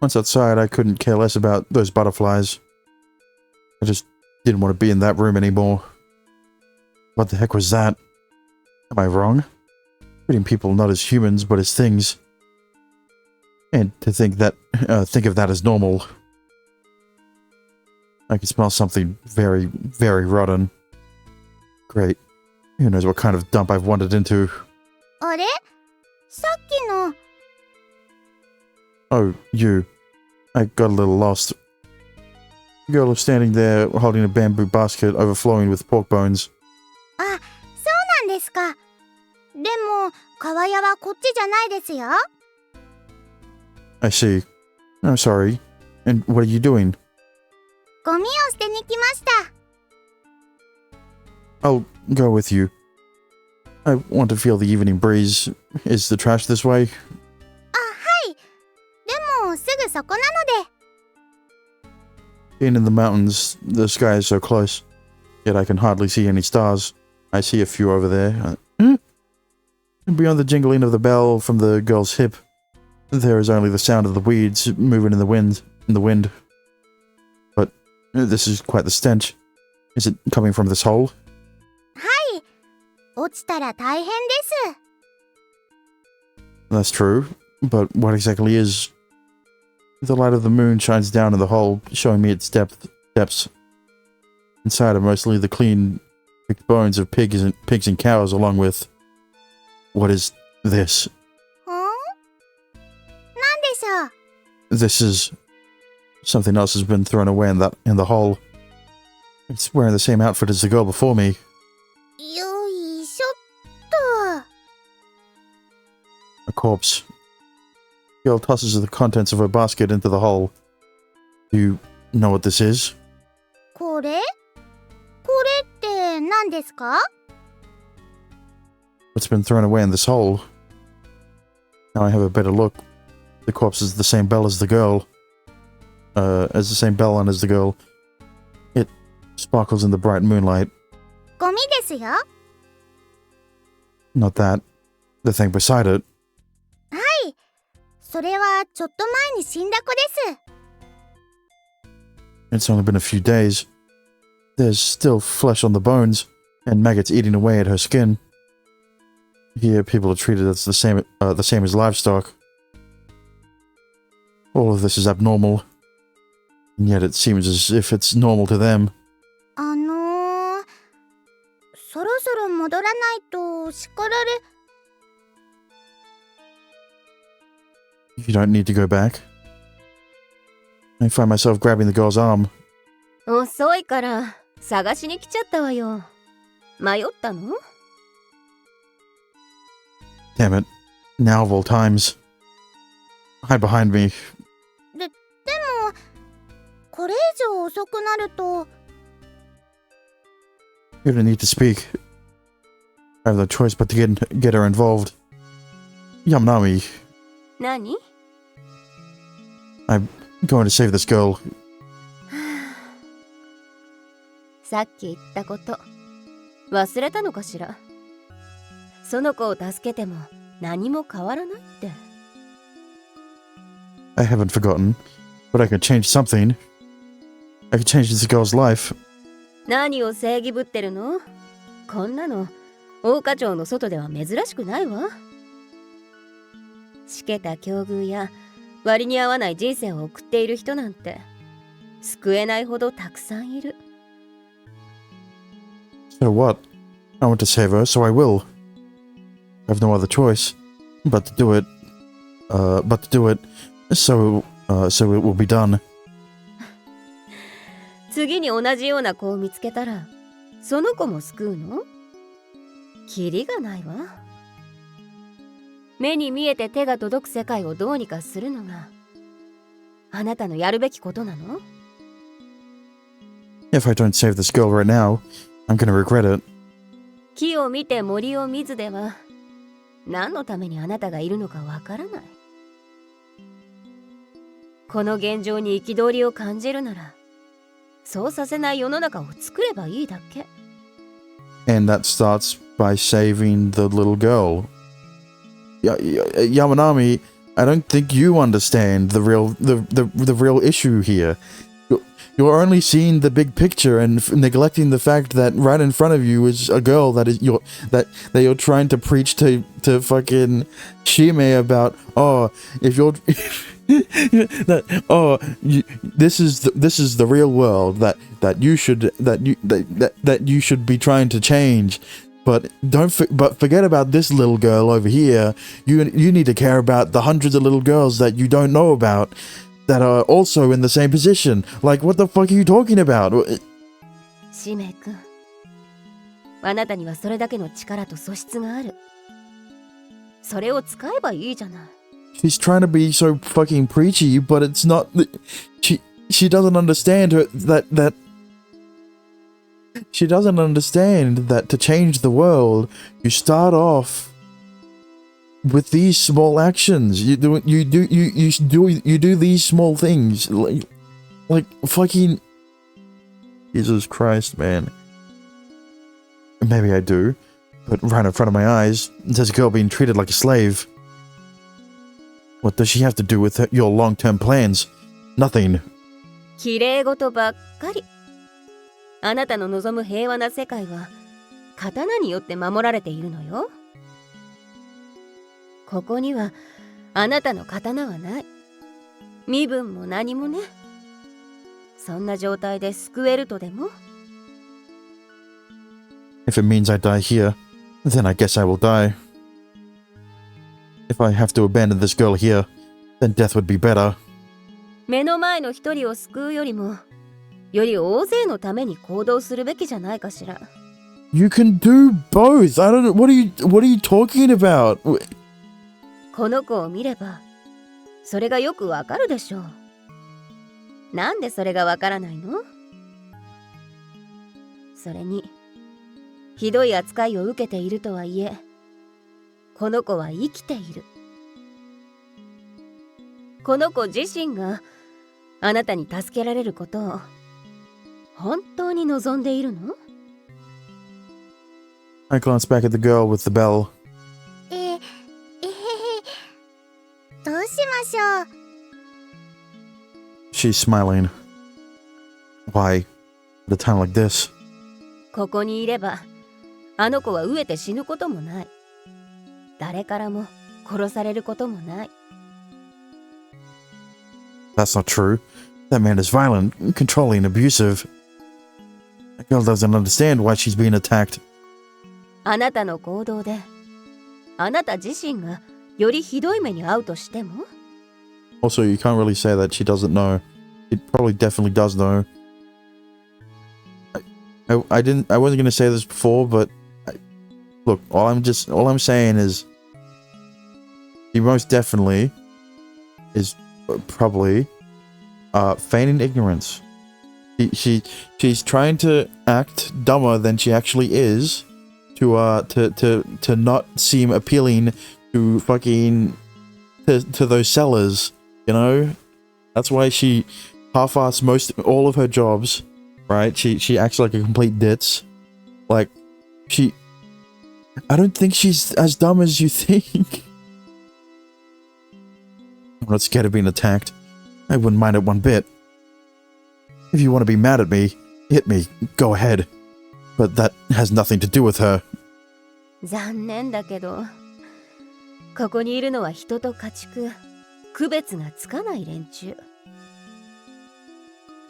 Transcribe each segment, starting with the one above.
Once outside, I couldn't care less about those butterflies. I just didn't want to be in that room anymore. What the heck was that? Am I wrong? Treating people not as humans, but as things. And to think of that as normal. I can smell something very, very rotten. Great. Who knows what kind of dump I've wandered into. あれ？さっきの。 Oh, you. I got a little lost. The girl was standing there holding a bamboo basket overflowing with pork bones. あ、そうなんですか。でも、川屋はこっちじゃないですよ。 I see. I'm sorry. And what are you doing? ゴミを捨てに来ました。 I'll go with you. I want to feel the evening breeze. Is the trash this way? あ、はい。でも、すぐそこなので。 Being in the mountains, the sky is so close. Yet I can hardly see any stars. I see a few over there. And beyond the jingling of the bell from the girl's hip, there is only the sound of the weeds moving in the wind. But this is quite the stench. Is it coming from this hole? はい。落ちたら大変です。 That's true. But what exactly is... The light of the moon shines down in the hole, showing me its depths. Inside are mostly the clean picked bones of pigs and cows, along with... What is this? なんでしょう？ This is... Something else has been thrown away in the hole. It's wearing the same outfit as the girl before me. よいしょっと。 A corpse. The girl tosses the contents of her basket into the hole. Do you know what this is? これって何ですか？ What's been thrown away in this hole? Now I have a better look. The corpse is the same bell as the girl. As the same bell on as the girl. It sparkles in the bright moonlight. ゴミですよ。 Not that. The thing beside it. はい。それはちょっと前に死んだ子です。 It's only been a few days. There's still flesh on the bones, and maggots eating away at her skin. Here, people are treated as the same as livestock. All of this is abnormal, and yet it seems as if it's normal to them. そろそろ戻らないと叱られ。 You don't need to go back. I find myself grabbing the girl's arm. 遅いから探しに来ちゃったわよ。迷ったの？ Damn it. Now of all times. Hide behind me. でも、これ以上遅くなると。 You don't need to speak. I have no choice but to get her involved. Yamanami, 何？ I'm going to save this girl. さっき言ったこと忘れたのかしら。その子を助けても何も変わらないって。 I haven't forgotten, but I can change something. I can change this girl's life. 何を正義ぶってるの？こんなの桜花町の外では珍しくないわ。しけた境遇や割に合わない人生を送っている人なんて救えないほどたくさんいる。 So what? I want to save her, so I will. I have no other choice but to do it. So it will be done. 次に同じような子を見つけたらその子も救うの？キリがないわ。目に見えて手が届く世界をどうにかするのがあなたのやるべきことなの？ If I don't save this girl right now, I'm gonna regret it. 木を見て森を見ずでは何のためにあなたがいるのかわからない。この現状に憤りを感じるならそうさせない世の中を作ればいいだけ。 And that starts by saving the little girl. Yamanami, I don't think you understand the real issue here. You're only seeing the big picture and neglecting the fact that right in front of you is a girl that you're trying to preach to fucking Shime about. Oh, if you're this is the real world that you should be trying to change. But forget about this little girl over here. You need to care about the hundreds of little girls that you don't know about that are also in the same position. Like, what the fuck are you talking about? 使命君、あなたにはそれだけの力と素質がある。それを使えばいいじゃない。She's trying to be so fucking preachy, but it's not. She doesn't understand that. She doesn't understand that to change the world, you start off with these small actions. You do these small things, like fucking Jesus Christ, man. Maybe I do, but right in front of my eyes, there's a girl being treated like a slave. What does she have to do with your long-term plans? Nothing. 綺麗事ばっかり。あなたの望む平和な世界は刀によって守られているのよ。ここにはあなたの刀はない。身分も何もね。そんな状態で救えるとでも？ If it means I die here, then I guess I will die. If I have to abandon this girl here, then death would be better. 目の前の一人を救うよりもより大勢のために行動するべきじゃないかしら。You can do both. I don't know. What are you talking about? この子を見ればそれがよくわかるでしょう。なんでそれがわからないの？それにひどい扱いを受けているとはいえ、この子は生きている。この子自身があなたに助けられることを本当に望んでいるの？ I glance back at the girl with the bell. どうしましょう。 She's smiling. Why? At a time like this? ここにいればあの子は飢えて死ぬこともない。誰からも殺されることもない。That's not true. That man is violent, controlling, abusive. That girl doesn't understand why she's being attacked. あなたの行動であなた自身がよりひどい目に遭うとしても？ Also, you can't really say that she doesn't know. She probably definitely does know. I wasn't going to say this before, but look, all I'm saying is she most definitely is probably feigning ignorance. She's trying to act dumber than she actually is to not seem appealing to fucking to those sellers, you know? That's why she half-asses all of her jobs, right? She acts like a complete ditz. Like, I don't think she's as dumb as you think. I'm not scared of being attacked. I wouldn't mind it one bit. If you want to be mad at me, hit me, go ahead. But that has nothing to do with her. 残念だけど、ここにいるのは人と家畜、区別がつかない連中。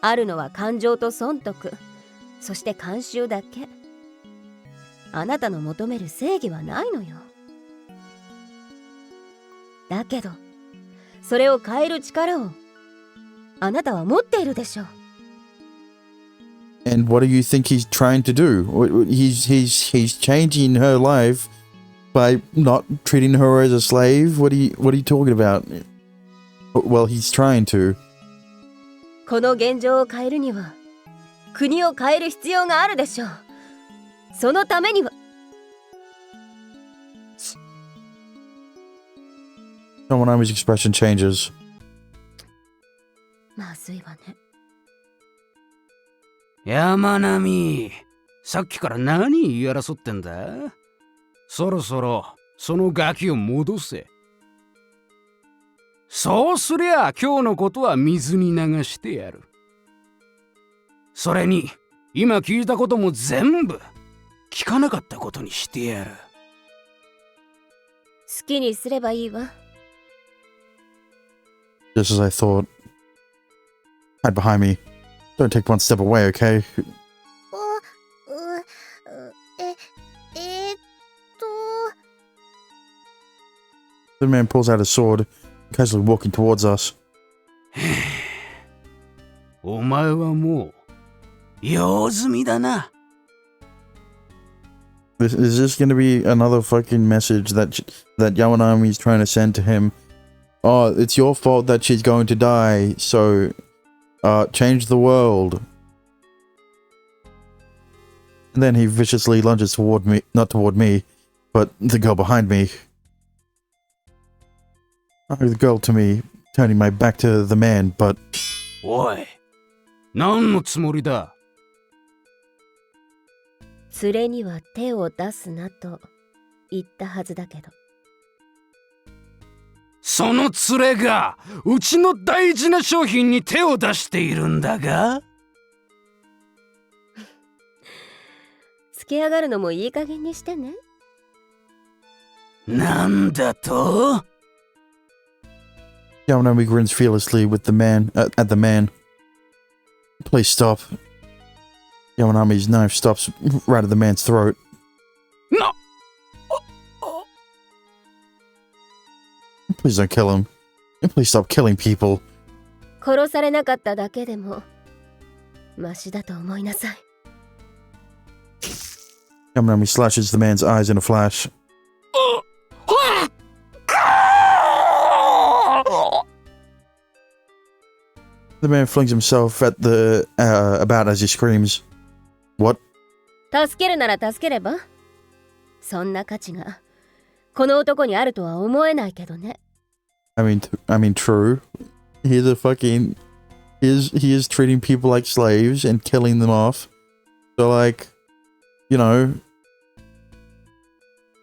あるのは感情と損得、そして慣習だけ。あなたの求める正義はないのよ。だけど、それを変える力をあなたは持っているでしょう。And what do you think he's trying to do? He's changing her life by not treating her as a slave. What are you talking about? Well, he's trying to. この現状を変えるには国を変える必要があるでしょう。そのためには。Someone's expression changes. まずいわね。山並、さっきから何言い争ってんだ？そろそろそのガキを戻せ。そうすりゃ今日のことは水に流してやる。それに今聞いたことも全部聞かなかったことにしてやる。好きにすればいいわ。Just as I thought. Hide behind me. Don't take one step away, okay? えーっと The man pulls out his sword, casually walking towards us. お前はもう用済みだな。Is this going to be another fucking message that Yamanami is trying to send to him? Oh, it's your fault that she's going to die, so change the world. And then he viciously lunges toward me, not toward me, but the girl behind me. The girl to me, turning my back to the man, but おい、何のつもりだ。連れには手を出すなと言ったはずだけど。その連れがうちの大事な商品に手を出しているんだが。つけ上がるのもいい加減にしてね。なんだと？ Yamanami grins fearlessly with the man at the man. Please stop. Yamanami's knife stops right at the man's throat. No. Please don't kill him. Please stop killing people. 殺されなかっただけでもマシだと思いなさい。Yamanami slashes the man's eyes in a flash. The man flings himself at the about as he screams. What? 助けるなら助ければ。そんな価値がこの男にあるとは思えないけどね。I mean, true. He's a fucking. He is treating people like slaves and killing them off. So, like, you know.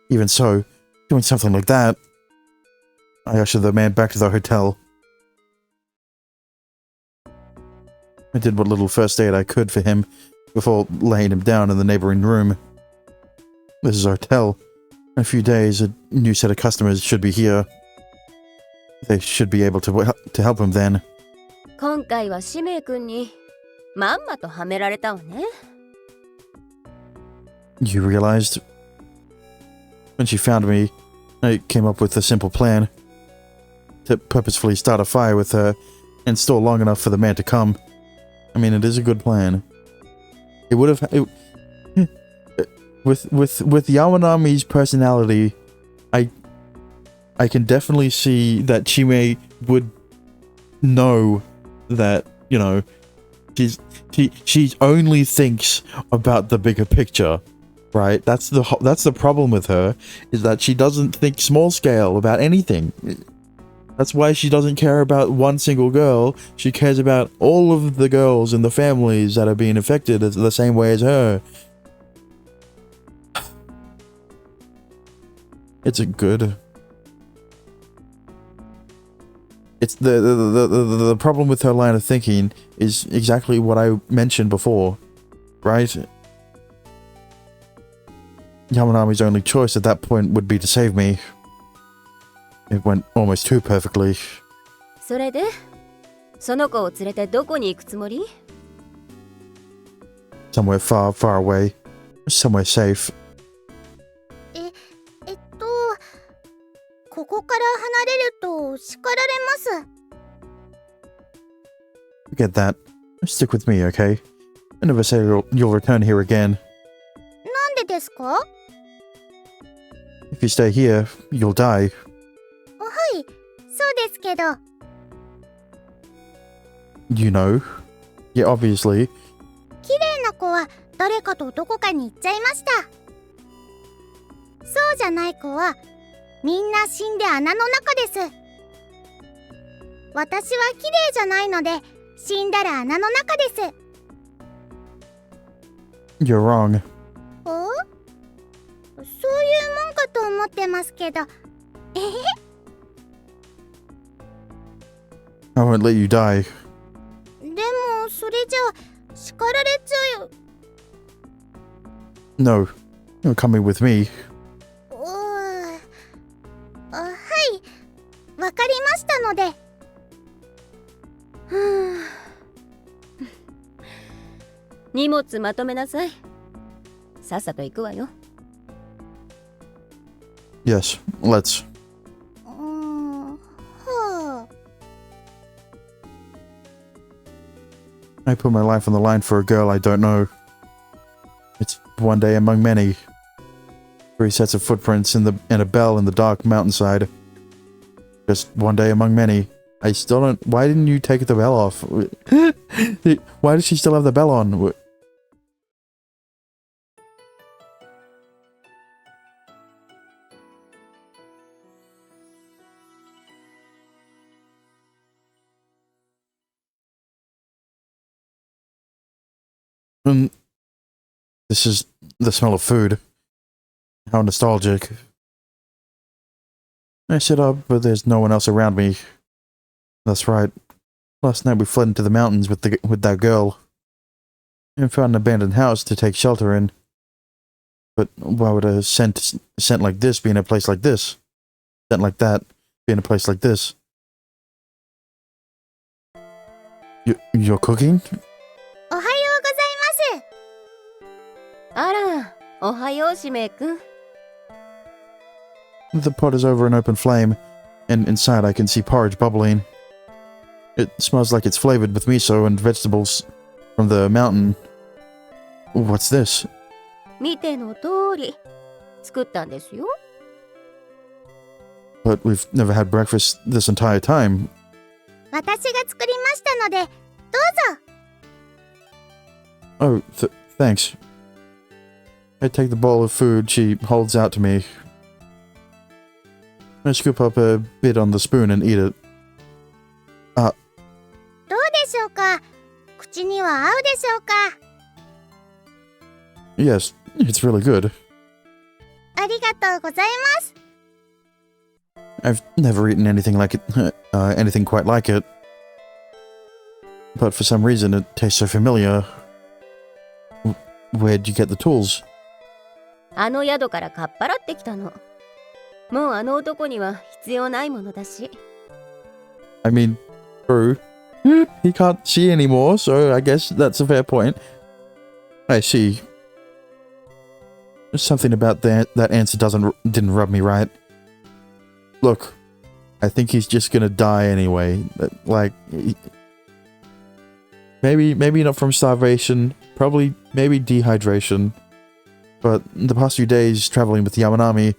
Even so, doing something like that. I usher the man back to the hotel. I did what little first aid I could for him before laying him down in the neighboring room. This is our hotel. In a few days, a new set of customers should be here. They should be able to help him then. 今回は使命君にまんまとはめられたわね。You realized? When she found me, I came up with a simple plan. To purposefully start a fire with her and stall long enough for the man to come. I mean, it is a good plan. It would have... With Yamanami's personality, I can definitely see that Chime would know that, you know, she only thinks about the bigger picture, right? That's the problem with her, is that she doesn't think small scale about anything. That's why she doesn't care about one single girl. She cares about all of the girls in the families that are being affected the same way as her. It's a good... It's the problem with her line of thinking is exactly what I mentioned before, right? Yamanami's only choice at that point would be to save me. It went almost too perfectly. それでその子を連れてどこに行くつもり？ Somewhere far, far away. Somewhere safe. ここから離れると叱られます。 Forget that. Stick with me, okay? I never say you'll return here again. なんでですか？は If you stay here, you'll die. い、そうですけど。You know? Yeah, obviously. 綺麗な子は誰かとどこかに行っちゃいました。そうじゃない子はみんな死んで穴の中です。私は綺麗じゃないので死んだら穴の中です。 You're wrong. お？そういうもんかと思ってますけど。えへへ。I won't let you die. でもそれじゃ叱られちゃうよ。 No, you're coming with me. はい、わかりましたので。荷物まとめなさい。さっさと行くわよ。Yes, let's. はあ。 I put my life on the line for a girl I don't know. It's one day among many. 3 sets of footprints and a bell in the dark mountainside. Just one day among many. I still don't. Why didn't you take the bell off? Why does she still have the bell on? This is the smell of food. How nostalgic. I sit up, but there's no one else around me. That's right. Last night we fled into the mountains with that girl. And found an abandoned house to take shelter in. But why would a scent like this be in a place like this? Scent like that be in a place like this? You're cooking? おはようございます。あら、おはようしめいくん。The pot is over an open flame, and inside I can see porridge bubbling. It smells like it's flavored with miso and vegetables from the mountain. What's this? 見ての通り、作ったんですよ。But we've never had breakfast this entire time. 私が作りましたので、どうぞ。 Oh, thanks. I take the bowl of food she holds out to me. I scoop up a bit on the spoon and eat it. どうでしょうか。口には合うでしょうか。 Yes, it's really good. ありがとうございます。 I've never eaten anything like it, anything quite like it. But for some reason it tastes so familiar. Where'd you get the tools? あの宿からかっぱらってきたの。もうあの男には必要ないものだし。I mean, true. He can't see anymore, so I guess that's a fair point. I see. Something about that answer didn't rub me right. Look, I think he's just gonna die anyway. Like, maybe not from starvation, probably maybe dehydration. But the past few days traveling with Yamanami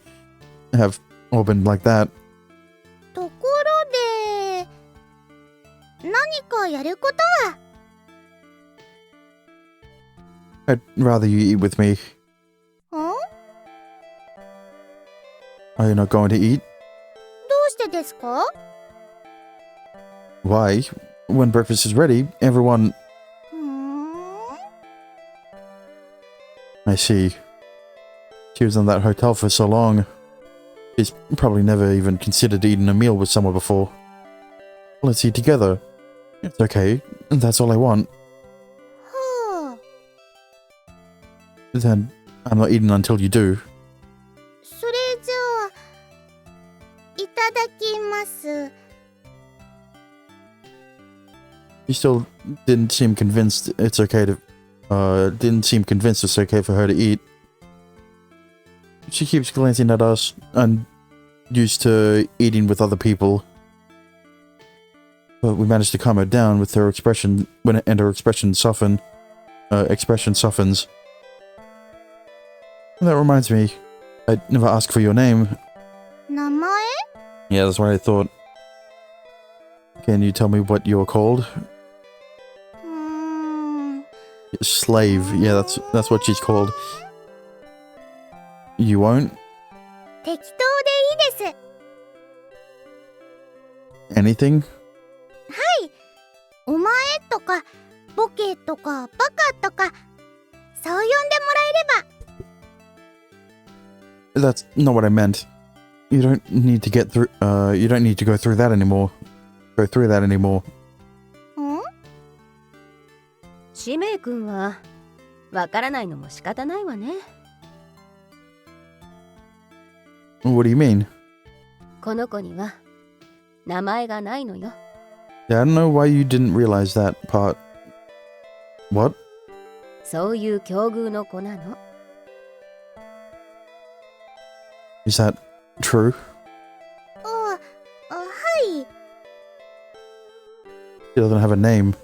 have all been like that. ところで、何かやることは。 I'd rather you eat with me. ん？ Are you not going to eat? どうしてですか？ Why? When breakfast is ready, everyone... ふーん。 I see. She was in that hotel for so long. She's probably never even considered eating a meal with someone before. Let's eat together. It's okay. That's all I want. はあ。 Then I'm not eating until you do. それじゃあ、いただきます。 She still didn't seem convinced it's okay to... didn't seem convinced it's okay for her to eat. She keeps glancing at us, unused to eating with other people. But we managed to calm her down with her expression, and her expression softens. And that reminds me, I never asked for your name. 名前？ Yeah, that's what I thought. Can you tell me what you're called? うーん。 Slave. Yeah, that's what she's called. You won't? 適当でいいです。 Anything? お前とか、ボケとか、バカとか、そう呼んでもらえれば。 That's not what I meant. You don't need to get through. You don't need to go through that anymore. go through that anymore. ん？使命君はわからないのも仕方ないわね。What do you mean? この子には名前がないのよ。 Yeah, I don't know why you didn't realize that part. What? そういう境遇の子なの。 Is that true? はい。 She doesn't have a name.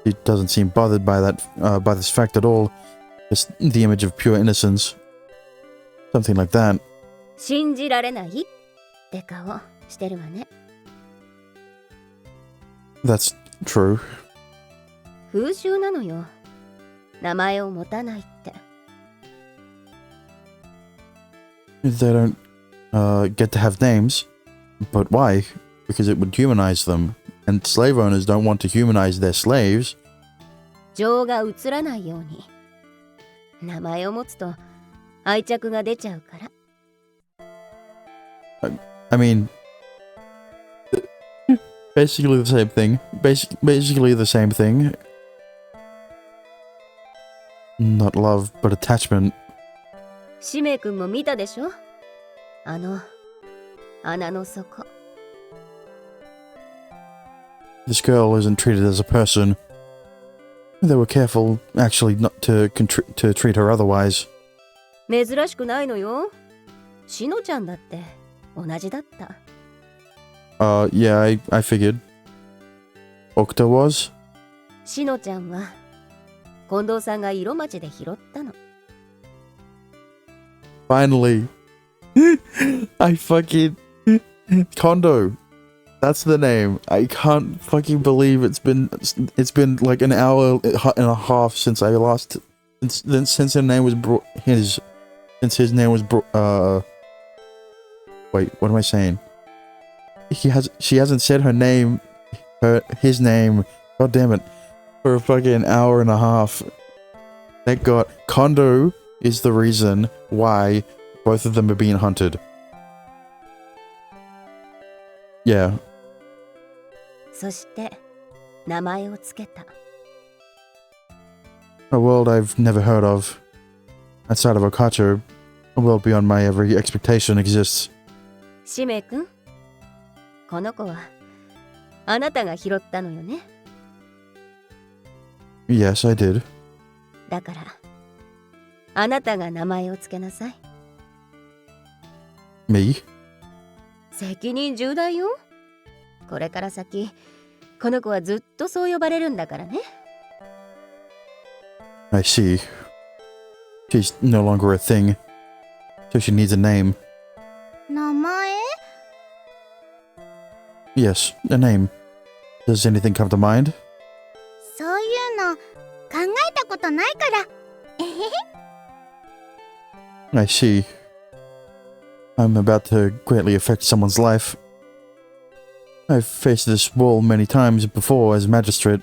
She doesn't seem bothered by that, by this fact at all. Just the image of pure innocence. Something like that. 信じられないって顔してるわね。 That's true. 風習なのよ。名前を持たないって。 They don't, get to have names. But why? Because it would humanize them. And slave owners don't want to humanize their slaves. 情が移らないように。名前を持つと愛着が出ちゃうから。 I mean, basically the same thing. Basically the same thing. Not love, but attachment. 使命君も見たでしょ？穴の底。 This girl isn't treated as a person. They were careful, actually, not to treat her otherwise. 珍しくないのよ。しのちゃんだって同じだった。 Yeah, I figured. Okta was? しのちゃんは近藤さんが色町で拾ったの。 Finally. I fucking... Kondo. That's the name. I can't fucking believe it's been like an hour and a half since I lost... Since her name was since his name was wait, what am I saying? She hasn't said her name, his name, god damn it, for a fucking hour and a half. Thank God. Kondo is the reason why both of them are being hunted. Yeah. そして名前をつけた。 A world I've never heard of. Outside of Okacho, a world beyond my every expectation exists. 使命君、この子はあなたが拾ったのよね。 Yes, I did. だからあなたが名前をつけなさい。 Me? 責任重大よ。これから先この子はずっとそう呼ばれるんだからね。 I see. She's no longer a thing, so she needs a name. 名前？ Yes, a name. Does anything come to mind? そういうの考えたことないから。 I see. I'm about to greatly affect someone's life. I've faced this wall many times before as magistrate,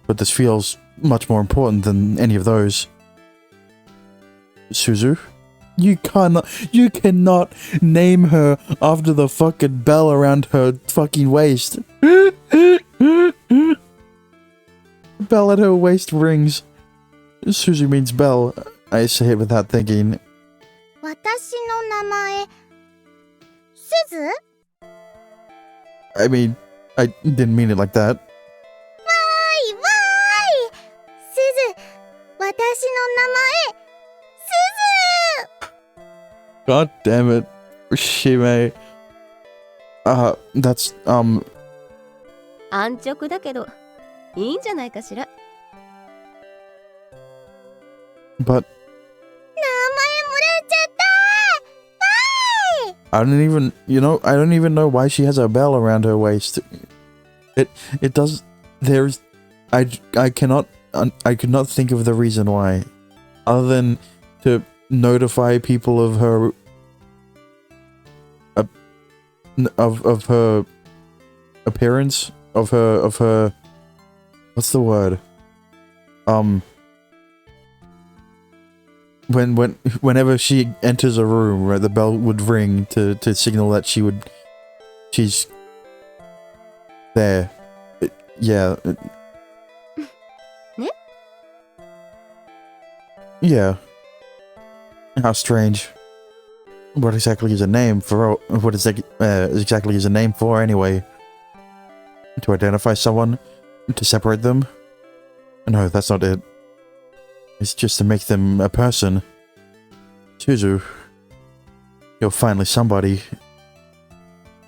but this feels much more important than any of those. Suzu? You cannot name her after the fucking bell around her fucking waist. Bell at her waist rings. Suzu means bell. I say it without thinking. 私の名前、すず？ I mean, I didn't mean it like that. わーいすず、私の名前、すず！ God damn it. Shime. That's, 安直だけどいいんじゃないかしら。 but 名前もらっちゃったー！わーい！ I don't even know why she has a bell around her waist. It does, I could not think of the reason why, other than to notify people of her, of her appearance, of her, what's the word? Whenever she enters a room, right, the bell would ring to signal that she's There. Yeah. Ne? Yeah. How strange. What exactly is a name for? What is exactly is a name for anyway? To identify someone? To separate them? No, that's not it. It's just to make them a person. Suzu, you're finally somebody.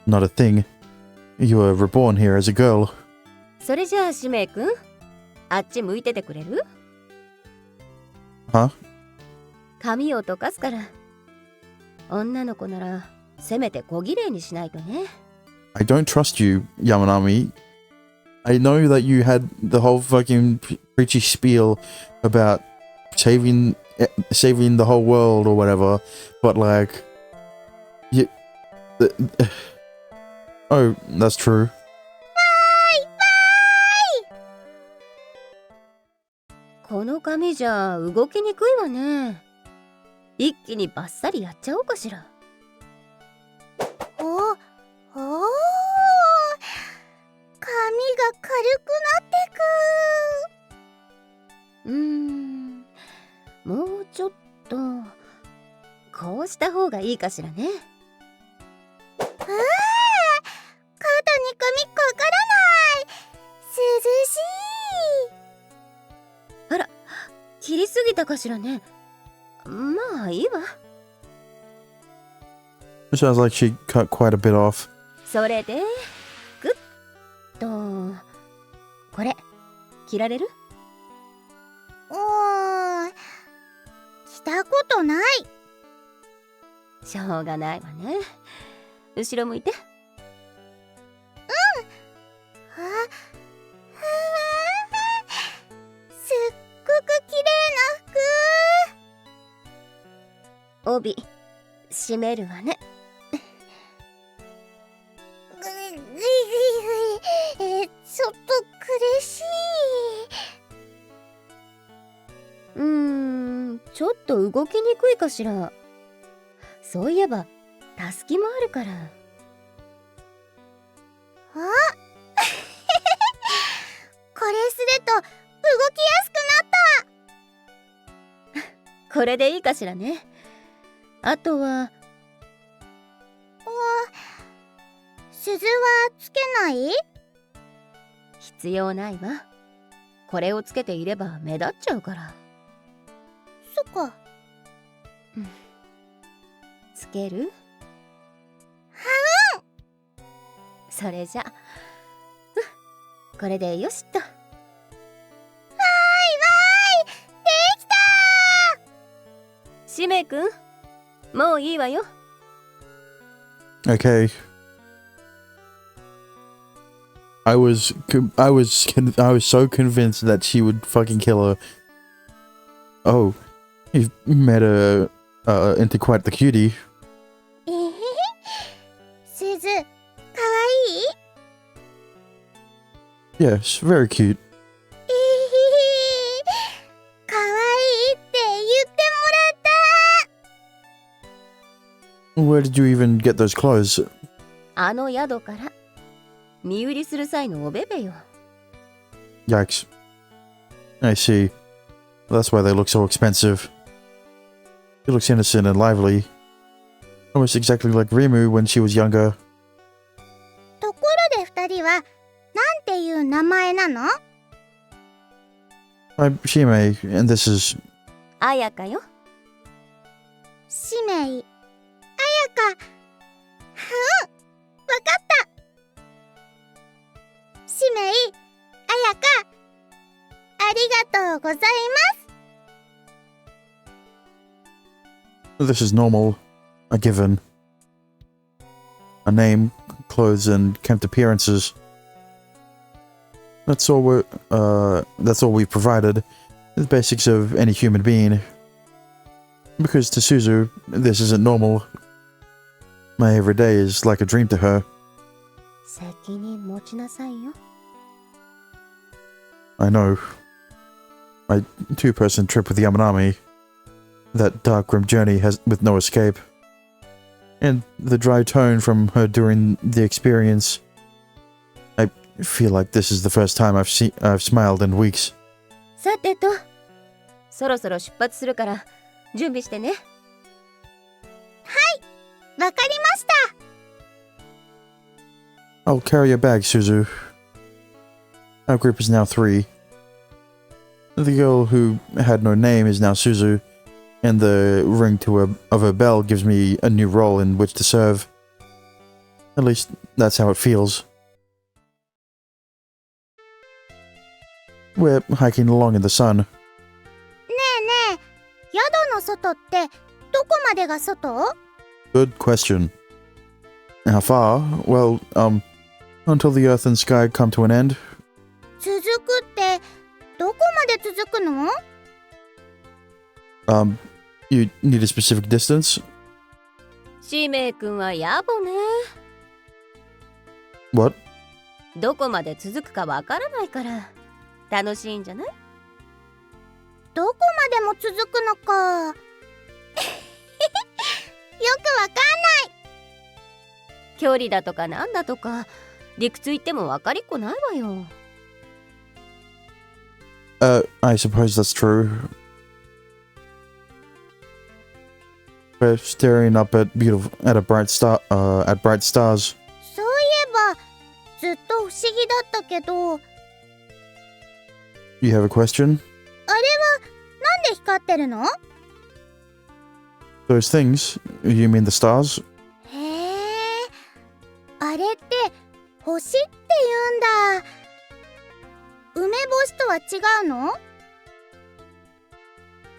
Not a thing. You were reborn here as a girl. それじゃあ使命くん、あっち向いててくれる？ Huh? 髪を溶かすから。女の子ならせめて小綺麗にしないとね。I don't trust you, Yamanami. I know that you had the whole fucking preachy spiel about saving the whole world or whatever, but like, oh, that's true. この髪じゃ動きにくいわね。一気にバッサリやっちゃおうかしら。おお、髪が軽くなってく。もうちょっとこうした方がいいかしらね。肩に髪かからない。涼しい。あら、切りすぎたかしらね。まあいいわ。It sounds like she cut quite a bit off. それでグッとこれ切られる？着たことない。しょうがないわね。後ろ向いて。すっごく綺麗な服。帯締めるわね。ちょっと苦しい。ちょっと動きにくいかしら。そういえばたすきもあるから。これすると動きやすくなった。これでいいかしらね。あとは鈴はつけない？必要ないわ。これをつけていれば目立っちゃうから。そっか。つける？それじゃこれでよしっと。わーいできたー。しめくん、もういいわよ。Okay. I was so convinced that she would fucking kill her. Oh, you've made her into quite the cutie. 鈴、かわいい？ Yes, very cute. かわいいって言ってもらった。 Where did you even get those clothes? あの宿から身売りする際のおべべよ。 Yikes. I see. That's why they look so expensive. She looks innocent and lively. Almost exactly like Rimu when she was younger. ところで二人はなんていう名前なの？ I'm Shimei, and this is... あやかよ。使命、あやか。わかった。使命、あやか。ありがとうございます。 This is normal. A given. A name, clothes, and kempt appearances. That's all we've provided. The basics of any human being. Because to Suzu, this isn't normal. My everyday is like a dream to her. 責任持ちなさいよ。 I know. My two-person trip with Yamanami. That dark grim journey with no escape. And the dry tone from her during the experience. feel like this is the first time I've smiled in weeks. さてと、そろそろ出発するから準備してね。わかりました。 I'll carry your bag, Suzu. Our group is now 3. The girl who had no name is now Suzu, and the ring of her bell gives me a new role in which to serve. At least, that's how it feels. We're hiking along in the sun. ねえねえ、宿の外ってどこまでが外？ Good question. How far? Well, until the earth and sky come to an end. 続くってどこまで続くの？ You need a specific distance? しめいくんは野暮ね。 What? どこまで続くかわからないから楽しいんじゃない？どこまでも続くのか。よくわかんない。距離だとかなんだとか理屈言っても分かりっこないわよ。I suppose that's true. We're staring up at bright stars. そういえばずっと不思議だったけど、 You have a question? あれはなんで光ってるの？ Those things? You mean the stars? へえ、あれって星って言うんだ。梅干しとは違うの？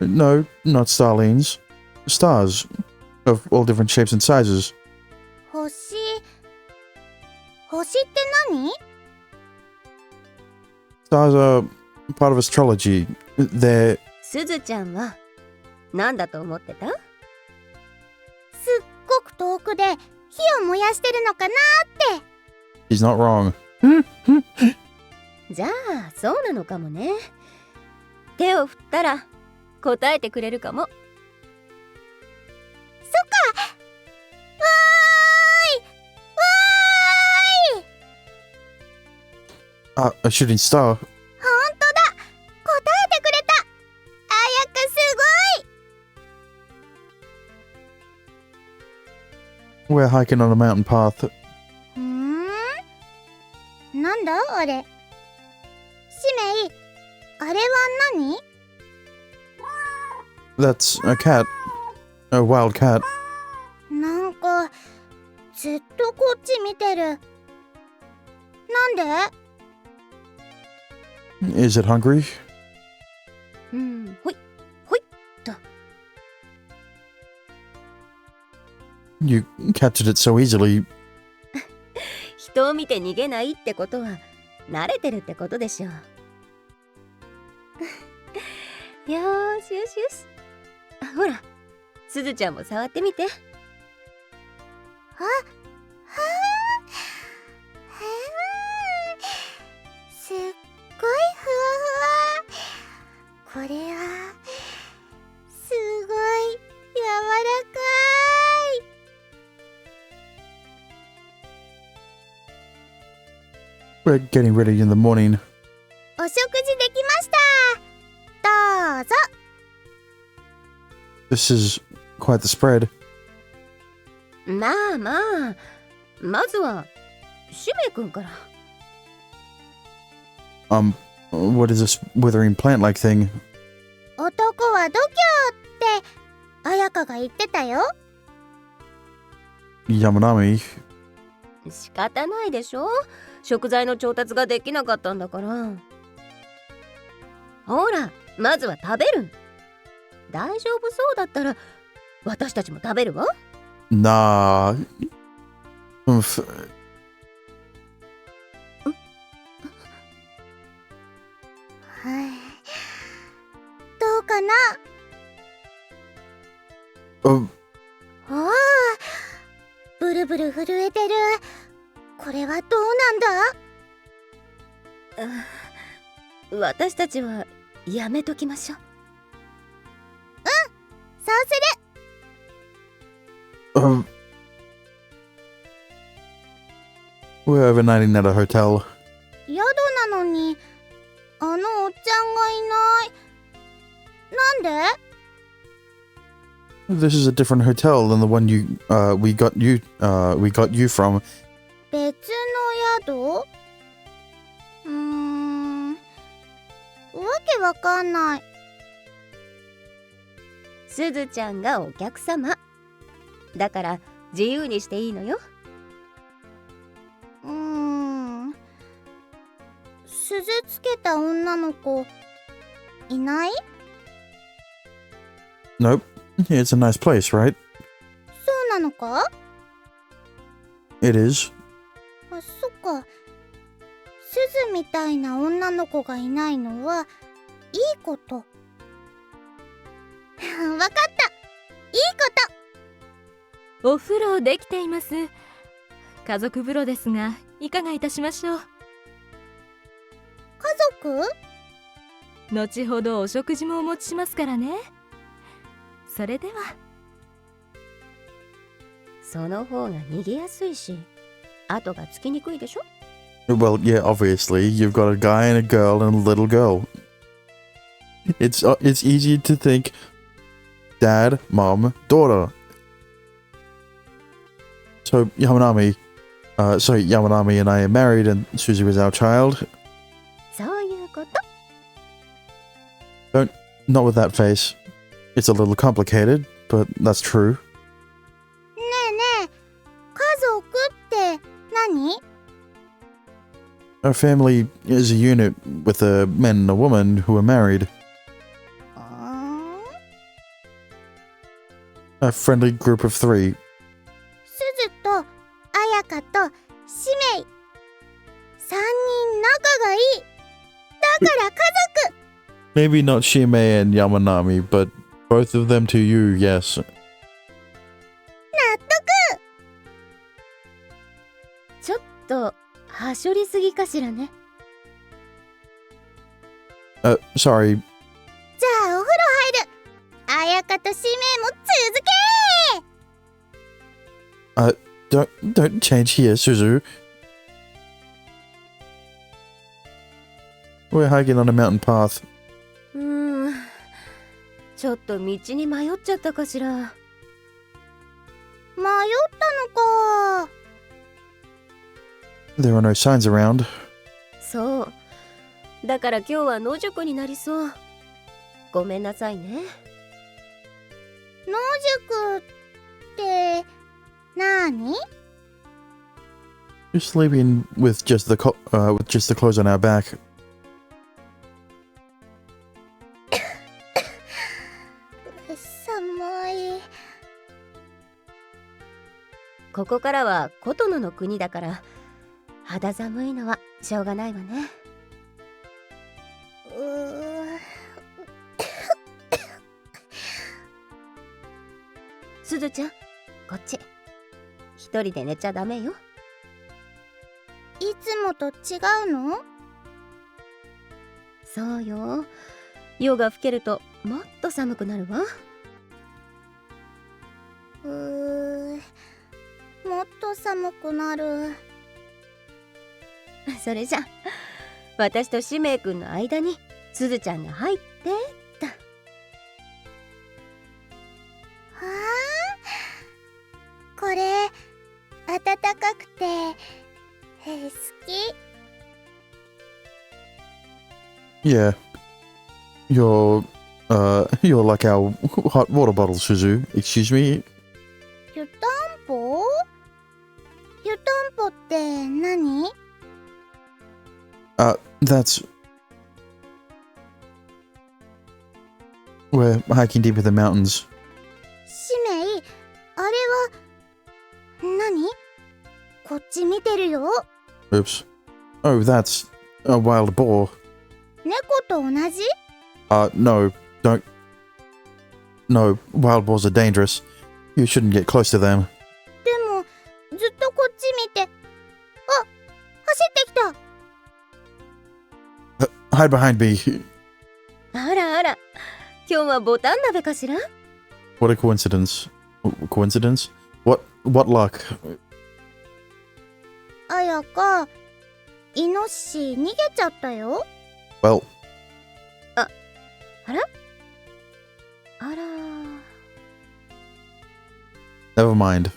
No, not starlings. Stars. Of all different shapes and sizes. 星って何？ Stars are part of astrology. They're... すずちゃんは何だと思ってた？すっごく遠くで火を燃やしてるのかなって。 He's not wrong. じゃあそうなのかもね。手を振ったら答えてくれるかも。そっか。わーい。 A shooting star. ほんとだ。答えてくれた。あやかす We're hiking on a mountain path. ごい。なんだあれ。しめい、あれは何？ That's a cat. A wild cat. なんかずっとこっち見てる。なんで？ Is it hungry? ほいほいっと。 You captured it so easy. 人を見て逃げないってことは慣れてるってことでしょう。よーしよしよし。ほら、すずちゃんも触ってみて。あ、はあ、すっごいふわふわ。これはすごい柔らかい。 We're getting ready in the morning. お食事できました。どうぞ。 This is quite the spread. まあまあ、まずはしめいくんから。 What is this withering plant-like thing? 男は度胸ってあやかが言ってたよ。 Yamanami. 仕方ないでしょ。食材の調達ができなかったんだから。ほら、まずは食べる。大丈夫そうだったら私たちも食べるわ。 Nah. Oomph. どうかな。 Oh, ああ、ブルブル震えてる。これはどうなんだ？私たちはやめときましょう。そうする。 we're overnighting at a hotel. 宿なのにあのおっちゃんがいない。なんで？ This is a different hotel than the one we got you from. 別の宿？わけわかんない。すずちゃんがお客様だから自由にしていいのよ。鈴つけた女の子いない？ Nope. It's a nice place, right? そうなのか？ It is. あ、そっか。鈴みたいな女の子がいないのはいいこと。わかった。いいこと。お風呂できています。家族風呂ですが、いかがいたしましょう。家族？後ほどお食事もお持ちしますからね。それでは。その方が逃げやすいし、後がつきにくいでしょ？ Well, yeah, obviously. You've got a guy and a girl and a little girl. It's easy to think dad, mom, daughter. So Yamanami and I are married and Suzu is our child. そういうこと。Not with that face. It's a little complicated, but that's true. ねえねえ、家族って何？ Our family is a unit with a man and a woman who are married. A friendly group of three. 鈴と彩香と使命。3人仲がいい。だから家族。 Maybe not Shimei and Yamanami, but both of them to you, yes. 納得。ちょっとはしょりすぎかしらね。Sorry. じゃあお風呂入る。彩香と使命も続け。Don't change here, Suzu. We're hiking on a mountain path. ちょっと道に迷っちゃったかしら。迷ったのか。There are no signs around. そう。だから今日は野宿になりそう。ごめんなさいね。野宿って何？ You're sleeping with just the clothes on our back. 寒い。ここからは琴野の国だから肌寒いのはしょうがないわね。すずちゃん、こっち。一人で寝ちゃダメよ。いつもと違うの？そうよ。夜が更けるともっと寒くなるわ。もっと寒くなる。それじゃ私としめいくんの間にすずちゃんが入ってと。はあ、これ暖かくて好き。Yeah. You're like our hot water bottle, Suzu. Excuse me? 湯たんぽ？湯たんぽって何？ That's... We're hiking deep in the mountains. 使命、あれは何？こっち見てるよ。 Oops. Oh, that's a wild boar. 猫と同じ？ No, don't... No, wild boars are dangerous. You shouldn't get close to them. でもずっとこっち見て。あ、走ってきた。Hide behind me. あらあら、今日はボタン鍋かしら？ What a coincidence. Coincidence? What luck? あやか、イノシシ逃げちゃったよ。 Well, あら never mind.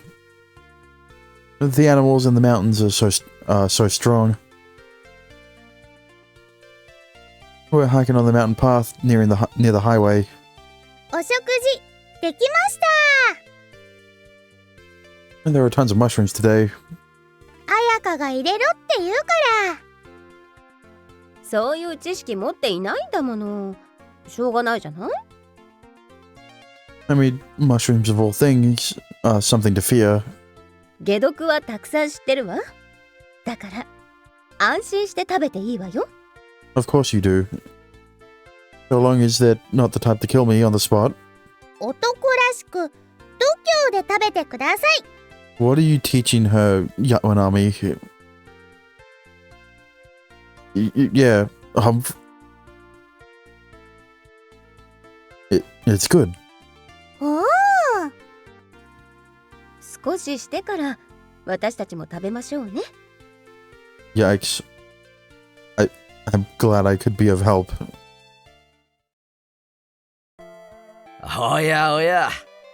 The animals in the mountains are so strong. We're hiking on the mountain path near the highway. お食事できました。 And there are tons of mushrooms today. 彩香が入れろって言うから。そういう知識持っていないんだもの。しょうがないじゃない。 I mean, mushrooms of all things are something to fear. 解毒はたくさん知ってるわ。だから安心して食べていいわよ。 Of course you do. So long as they're not the type to kill me on the spot. 男らしく度胸で食べてください。 What are you teaching her, Yamanami? Yeah, it's good. おお、少ししてから私たちも食べましょうね。 Yikes. I'm glad I could be of help. おやおや、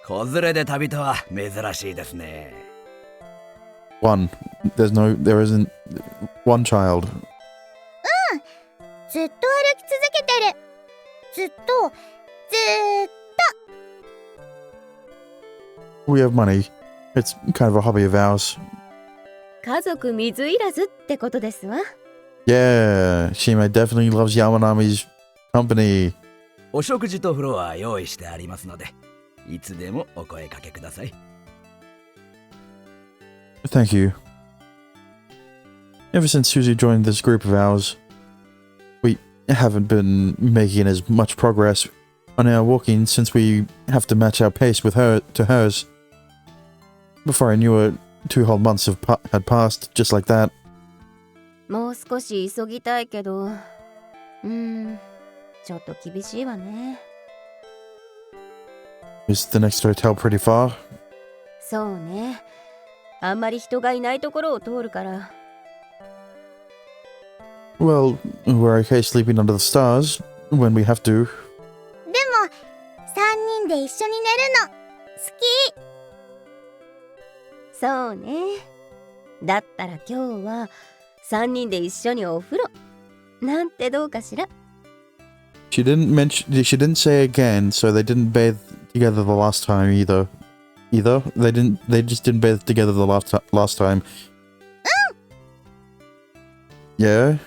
子連れで旅とは珍しいですね。There isn't one child. ずっと歩き続けてる。ずっと。 We have money. It's kind of a hobby of ours. 家族水入らずってことですわ。 Yeah, Shima definitely loves Yamanami's company. お食事と風呂は用意してありますので、いつでもお声かけください。Thank you. Ever since Suzu joined this group of ours, we haven't been making as much progress on our walking since we have to match our pace with her to hers. Before I knew it, 2 whole months had passed just like that. もう少し急ぎたいけど、ちょっと厳しいわね。 Is the next hotel pretty far? そうね。あんまり人がいないところを通るから。 Well, we're okay sleeping under the stars when we have to. でも3人で一緒に寝るの好き。そうね。だったら今日は3人で一緒にお風呂なんてどうかしら。 She didn't say again, so they didn't bathe together the last time either. They just didn't bathe together the last time. Yeah?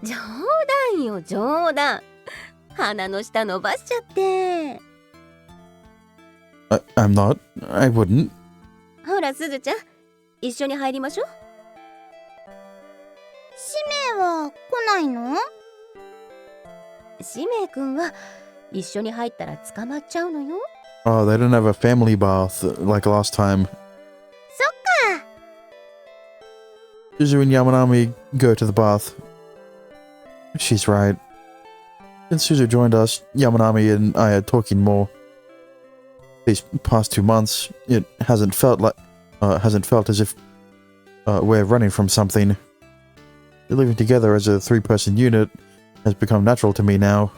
冗談よ冗談。鼻の下伸ばしちゃって。 I'm not. I wouldn't. ほらすずちゃん、一緒に入りましょう。使命は来ないの？使命くんは一緒に入ったら捕まっちゃうのよ。 Oh, they don't have a family bath like last time. そっか。 Suzu and Yamanami go to the bath. She's right. Since Suzu joined us, Yamanami and I are talking more. These past 2 months, it hasn't felt as if we're running from something. Living together as a 3-person unit has become natural to me now.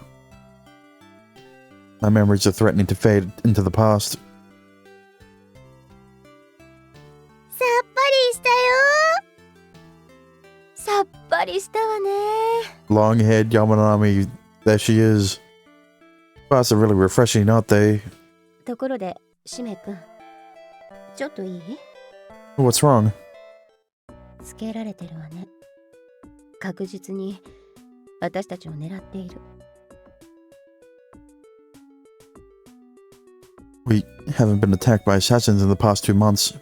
My memories are threatening to fade into the past. さっぱりしたよ。さっぱりしたわね。 Long-haired Yamanami, there she is. Baths are really refreshing, aren't they? ところで使命くん、ちょっといい？ What's wrong? つけられてるわね。確実に私たちを狙っている。 We haven't been attacked by assassins in the past 2 months.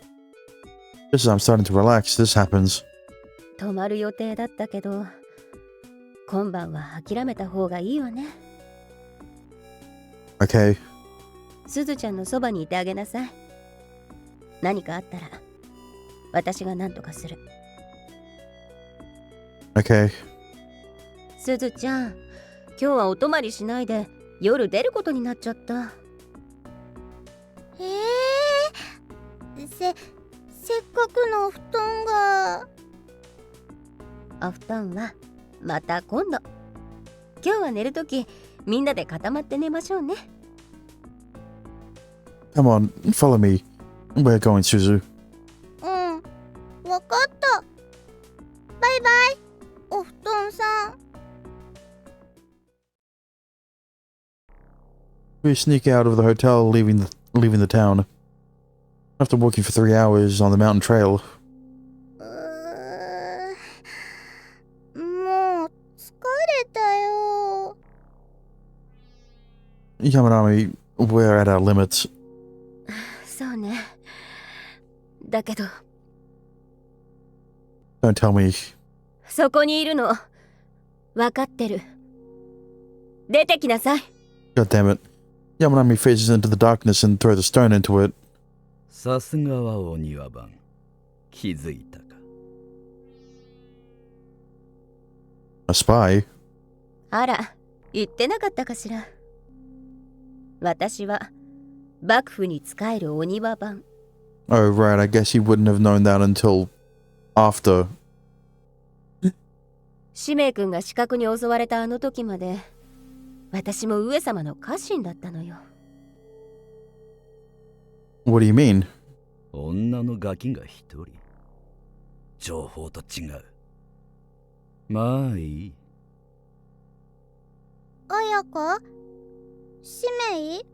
Just as I'm starting to relax, this happens. 泊まる予定だったけど、今晩は諦めた方がいいわね。 Okay. すずちゃんのそばにいてあげなさい。何かあったら私が何とかする。 Okay. すずちゃん、今日はお泊まりしないで夜出ることになっちゃった。せっかくのお布団が。お布団はまた今度。今日は寝るときみんなで固まって寝ましょうね。Come on, follow me. We're going, Suzu. うん、わかった。バイバイ、お布団さん。We sneak out of the hotel, leaving the town. After walking for 3 hours on the mountain trail, もう疲れたよ。Yamanami, we're at our limits. そうね。だけど Don't tell me. そこにいるのわかってる。出てきなさい。 God damn it. Yamanami faces into the darkness and throws a stone into it. さすがはお庭番。気づいたか。A spy? あら、言ってなかったかしら。私は幕府に仕えるお庭番。 Oh, right, I guess he wouldn't have known that until after. 使命君が刺客に襲われたあの時まで私も上様の家臣だったのよ。 What do you mean? 女のガキが一人。情報と違う。まあいい。綾香、使命？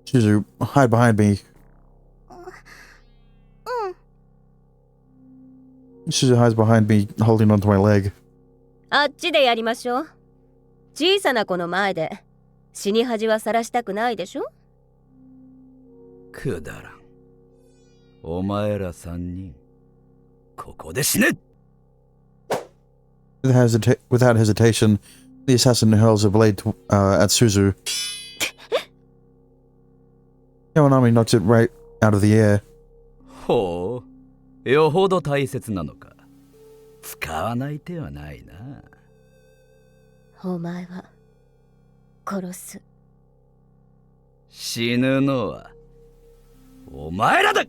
Suzu, hide behind me. うん。 Suzu hides behind me, holding onto my leg. あっちでやりましょう。小さな子の前で死に恥はさらしたくないでしょ。くだらん。お前ら三人、ここで死ね。 Without hesitation, the assassin hurls a blade at Suzu. Yamanami knocks it right out of the air. ほう、よほど大切なのか。使わない手はないな。お前は殺す。死ぬのはお前らだ。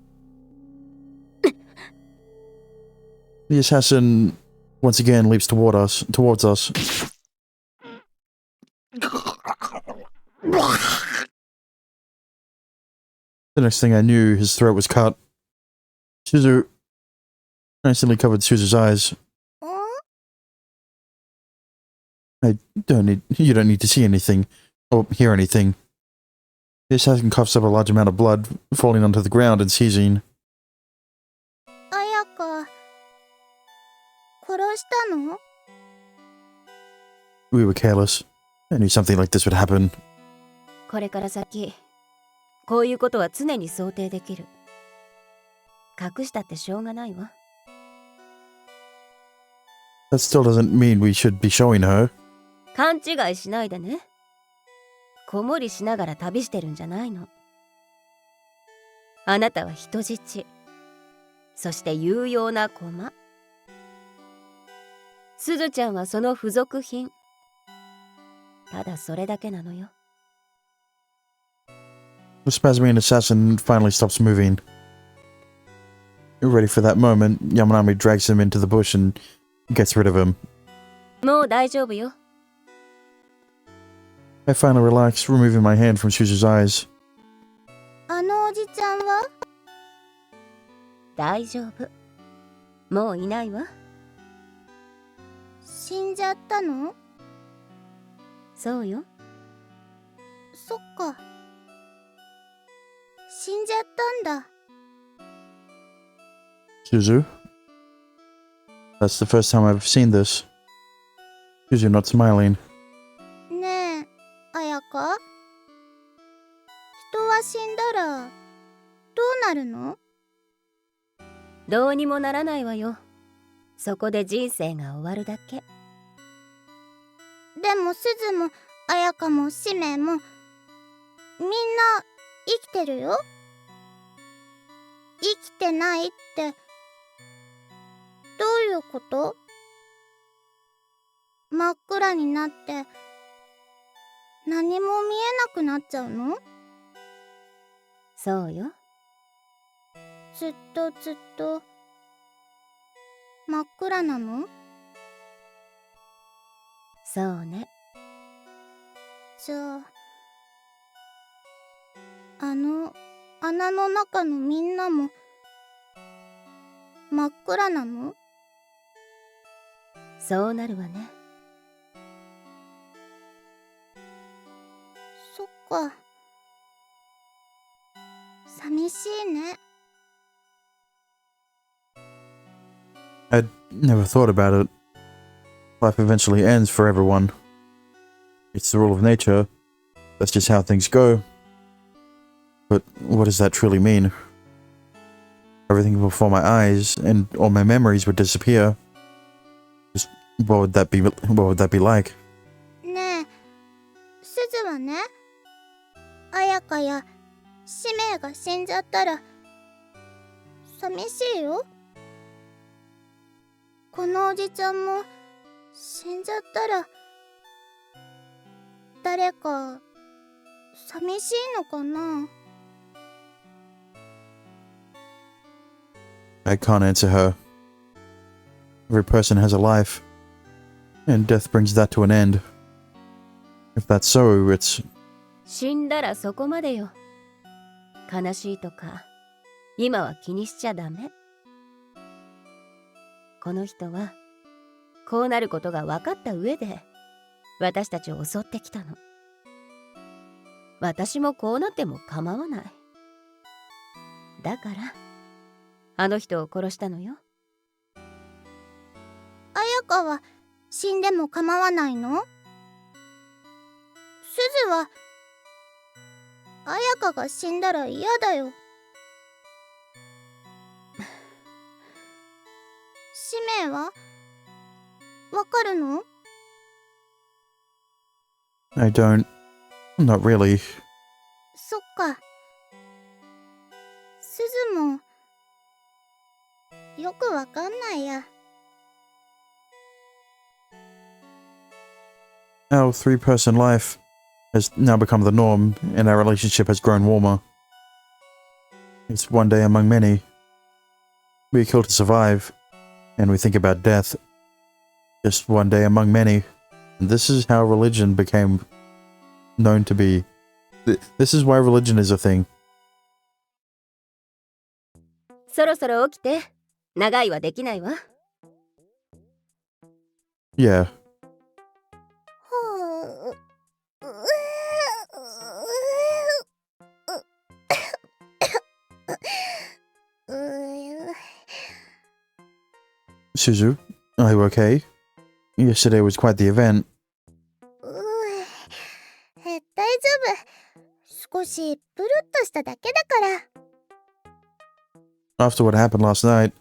The assassin once again leaps towards us. The next thing I knew, his throat was cut. Suzu instantly covered Suzu's eyes. うん？ You don't need to see anything, or hear anything. The assassin coughs up a large amount of blood, falling onto the ground and seizing. 綾香、殺したの？ We were careless. I knew something like this would happen. これから先こういうことは常に想定できる。隠したってしょうがないわ。 That still doesn't mean we should be showing her. 勘違いしないでね。子守りしながら旅してるんじゃないの。あなたは人質、そして有用な駒。すずちゃんはその付属品。ただそれだけなのよ。 The spasming assassin finally stops moving. Ready for that moment, Yamanami drags him into the bush and gets rid of him. もう大丈夫よ。 I finally relax, removing my hand from Suzu's eyes. あのおじちゃんは？大丈夫。もういないわ。死んじゃったの？そうよ。そっか。死んじゃったんだ。 Suzu? That's the first time I've seen this. Suzu not smiling. ねえ、綾香？人は死んだらどうなるの？どうにもならないわよ。そこで人生が終わるだけ。でもすずも綾香も使命もみんな生きてるよ。生きてないってどういうこと？真っ暗になって何も見えなくなっちゃうの？そうよ。ずっとずっと真っ暗なの？そうね。じゃあ、穴の中のみんなも真っ暗なの？そうなるわね。そっか。寂しいね。I'd never thought about it. Life eventually ends for everyone. It's the rule of nature. That's just how things go. But what does that truly mean? Everything before my eyes and all my memories would disappear. Just what would that be? What would that be like? ねえ、すずはね、綾香や使命が死んじゃったら寂しいよ。このおじちゃんも死んじゃったら誰か寂しいのかな？ I can't answer her. Every person has a life, and death brings that to an end. If that's so, it's 死んだらそこまでよ。悲しいとか今は気にしちゃダメ。この人はこうなることが分かった上で私たちを襲ってきたの。私もこうなっても構わない。だからあの人を殺したのよ。綾香は死んでも構わないの？すずは綾香が死んだら嫌だよ。使命はわかるの？ I don't. Not really. そっか。すずもよくわかんないや。Our three-person life has now become the norm, and our relationship has grown warmer. It's one day among many. We kill to survive, and we think about death. Just one day among many. And this is how religion became known to be. This is why religion is a thing. そろそろ起きて。長いはできないわ。Yeah. 'Suzu, are you okay? Yesterday was quite the event. 大丈夫。少しプルッとしただけだから。 After what happened last night,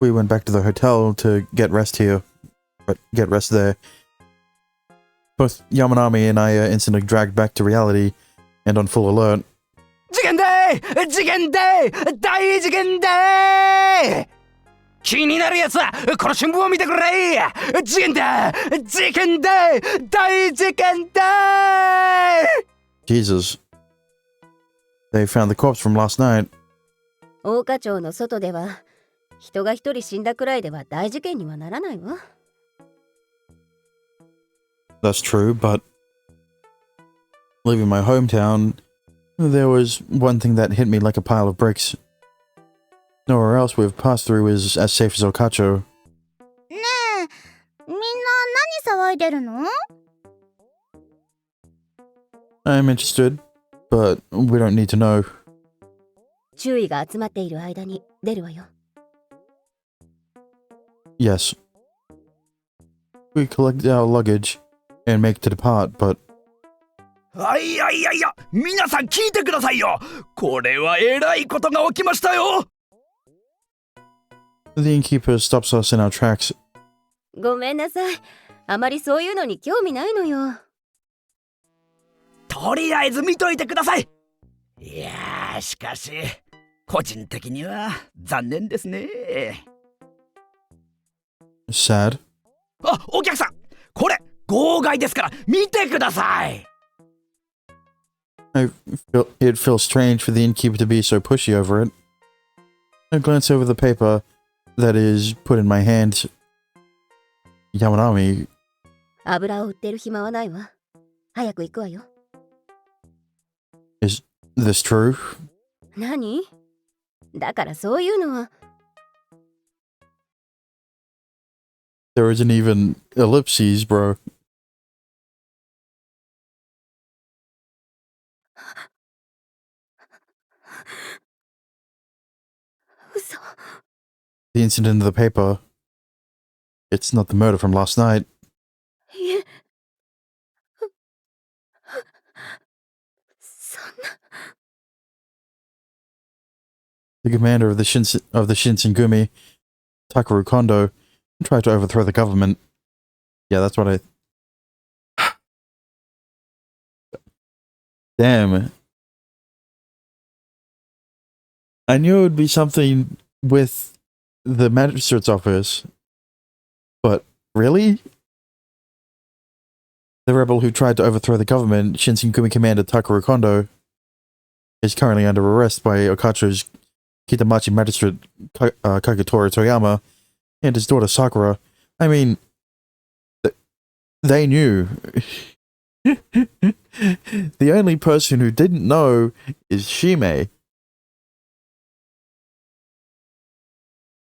we went back to the hotel to get rest here. But get rest there. Both Yamanami and I are instantly dragged back to reality and on full alert. 事件だー事件だー大事件だー気になるやつはこの新聞を見てくれ事件だ事件だ大事件だ Jesus. They found the corpse from last night. 大課長の外では人が一人死んだくらいでは大事件にはならないわ。That's true, but leaving my hometown, there was one thing that hit me like a pile of bricks. Nowhere else we've passed through is as safe as Okacho. ねえ、みんな何騒いでるの？ I'm interested, but we don't need to know. 注意が集まっている間に出るわよ。Yes. We collect our luggage and make to depart, but いやいやいや、皆さん聞いてくださいよ。これはえらいことが起きましたよ。the innkeeper stops us in our tracks. ごめんなさい。あまりそういうのに興味ないのよ。とりあえず見といてください。いやー、しかし個人的には残念ですね。Sad. あ、お客さん、これ号外ですから見てください。It feels strange for the innkeeper to be so pushy over it. I glance over the paper that is put in my hand. Yamanami, 油を売ってる暇はないわ。早く行くわよ。 is this true? 何？だからそういうのは。 There isn't even ellipses, bro. 嘘。 The incident in the paper. It's not the murder from last night. いえ。そんな。 The commander of the Shinsengumi, Takaru Kondo, tried to overthrow the government. Yeah, that's what I... Damn. I knew it would be something with the magistrate's office. But really? The rebel who tried to overthrow the government, Shinsengumi commander Takaru Kondo, is currently under arrest by Okacho's Kitamachi magistrate Kagetora Toyama and his daughter Sakura. I mean, they knew. The only person who didn't know is Shime.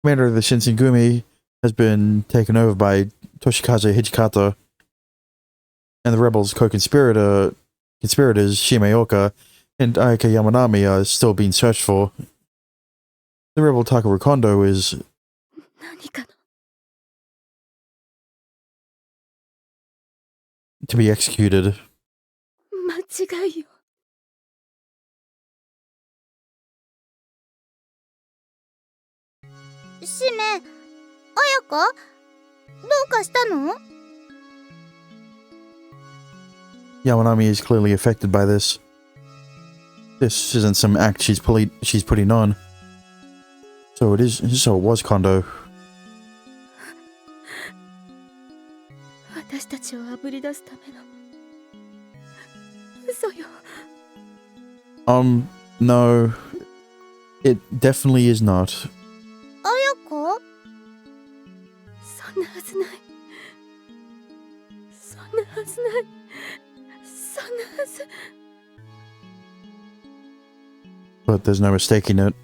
Commander of the Shinsengumi has been taken over by Toshikaze Hijikata, and the rebels' conspirators Shimeoka and Ayaka Yamanami are still being searched for. The rebel Takaru Kondo is 何かの。 to be executed. 間違いよ。 シメ、あやか、どうかしたの？ Yamanami is clearly affected by this. This isn't some act she's putting on. So it was Kondo. 私たちをあぶり出すための。嘘よ。 No. It definitely is not. あやか？そんなはずない。そんなはずない。そんなはず。 But there's no mistaking it.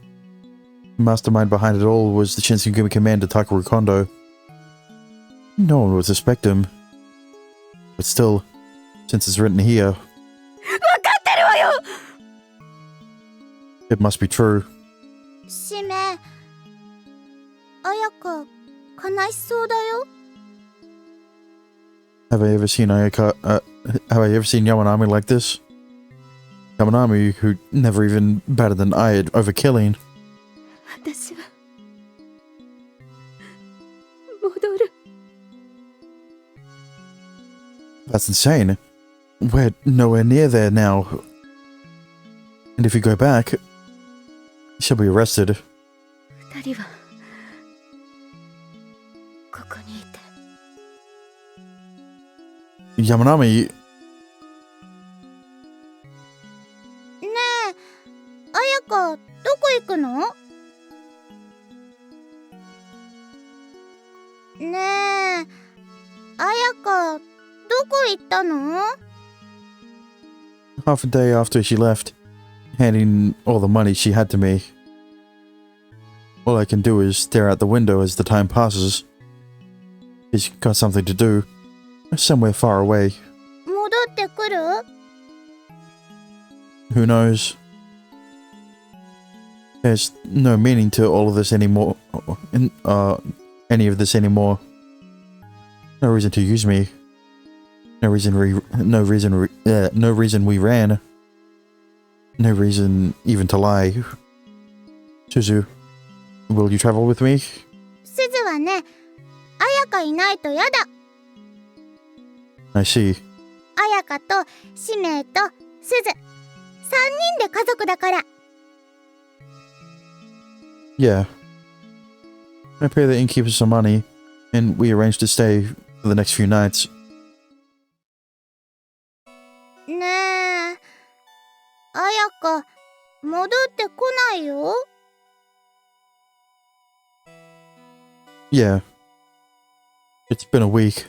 The mastermind behind it all was the Shinsengumi commander Takaru Kondo. No one would suspect him. But still, since it's written here, わかってるわよ。 it must be true. シメ、あやか、悲しそうだよ。 Have I ever seen Yamanami like this? Yamanami, who never even batted an eye at overkilling. 私は戻る。 That's insane. We're nowhere near there now. And if you go back, she'll be arrested. 二人はここにいて。 Yamanami, ねえ、あやか、どこ行くの？ねえ、あやか、どこ行ったの？ half a day after she left, handing all the money she had to me. All I can do is stare out the window as the time passes. She's got something to do, somewhere far away. 戻ってくる？ Who knows? There's no meaning to all of this anymore. Any of this anymore. No reason to use me. No reason we ran. No reason even to lie. Suzu, will you travel with me? すずはね、あやかいないとやだ。 I see. あやかとしめとすず、3人で家族だから。 Yeah. I pay the innkeeper some money, and we arrange to stay for the next few nights. ねえ、あやか、戻ってこないよ。Yeah. It's been a week.